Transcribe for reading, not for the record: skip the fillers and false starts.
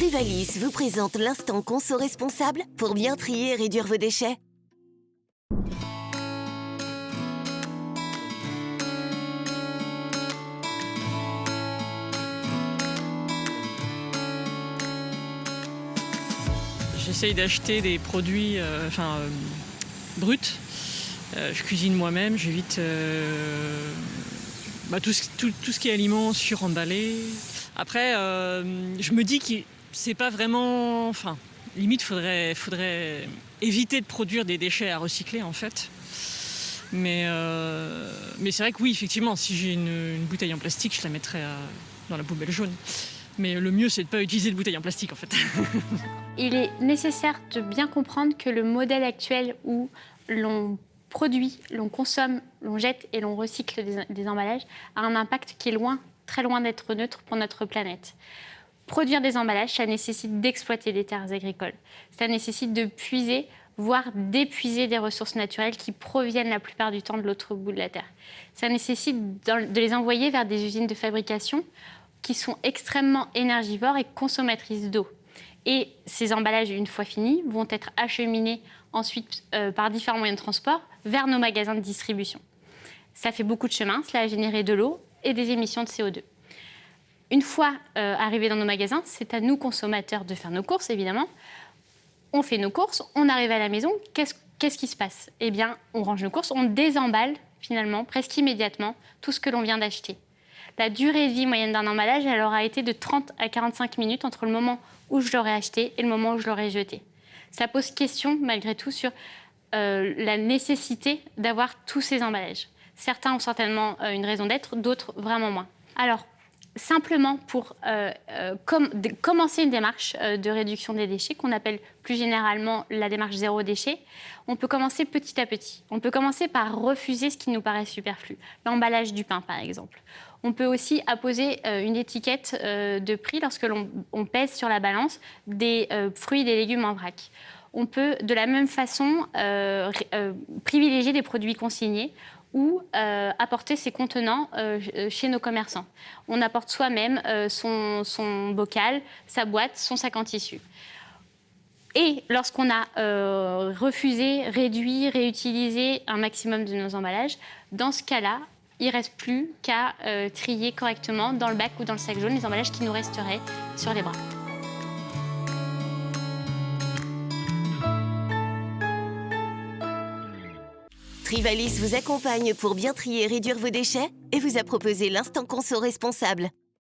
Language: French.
Trivalis vous présente l'instant conso responsable pour bien trier et réduire vos déchets. J'essaye d'acheter des produits bruts. Je cuisine moi-même, j'évite tout ce qui est aliments suremballés. Après, je me dis que c'est pas vraiment... limite, faudrait éviter de produire des déchets à recycler, en fait. Mais c'est vrai que oui, effectivement, si j'ai une bouteille en plastique, je la mettrais dans la poubelle jaune. Mais le mieux, c'est de ne pas utiliser de bouteille en plastique, en fait. Il est nécessaire de bien comprendre que le modèle actuel où l'on produit, l'on consomme, l'on jette et l'on recycle des emballages a un impact qui est très loin d'être neutre pour notre planète. Produire des emballages, ça nécessite d'exploiter des terres agricoles. Ça nécessite de puiser, voire d'épuiser des ressources naturelles qui proviennent la plupart du temps de l'autre bout de la Terre. Ça nécessite de les envoyer vers des usines de fabrication qui sont extrêmement énergivores et consommatrices d'eau. Et ces emballages, une fois finis, vont être acheminés ensuite par différents moyens de transport vers nos magasins de distribution. Ça fait beaucoup de chemin, cela a généré de l'eau et des émissions de CO2. Une fois arrivés dans nos magasins, c'est à nous, consommateurs, de faire nos courses, évidemment. On fait nos courses, on arrive à la maison, qu'est-ce qui se passe ? Eh bien, on range nos courses, on désemballe, finalement, presque immédiatement, tout ce que l'on vient d'acheter. La durée de vie moyenne d'un emballage, elle aura été de 30 à 45 minutes entre le moment où je l'aurai acheté et le moment où je l'aurai jeté. Ça pose question, malgré tout, sur la nécessité d'avoir tous ces emballages. Certains ont certainement une raison d'être, d'autres vraiment moins. Alors, simplement pour commencer une démarche de réduction des déchets, qu'on appelle plus généralement la démarche zéro déchet, on peut commencer petit à petit. On peut commencer par refuser ce qui nous paraît superflu. L'emballage du pain, par exemple. On peut aussi apposer une étiquette de prix lorsque l'on pèse sur la balance des fruits et des légumes en vrac. On peut, de la même façon, privilégier des produits consignés ou apporter ces contenants chez nos commerçants. On apporte soi-même son bocal, sa boîte, son sac en tissu. Et lorsqu'on a refusé, réduit, réutilisé un maximum de nos emballages, dans ce cas-là, il ne reste plus qu'à trier correctement dans le bac ou dans le sac jaune les emballages qui nous resteraient sur les bras. Trivalis vous accompagne pour bien trier et réduire vos déchets et vous a proposé l'instant conso responsable.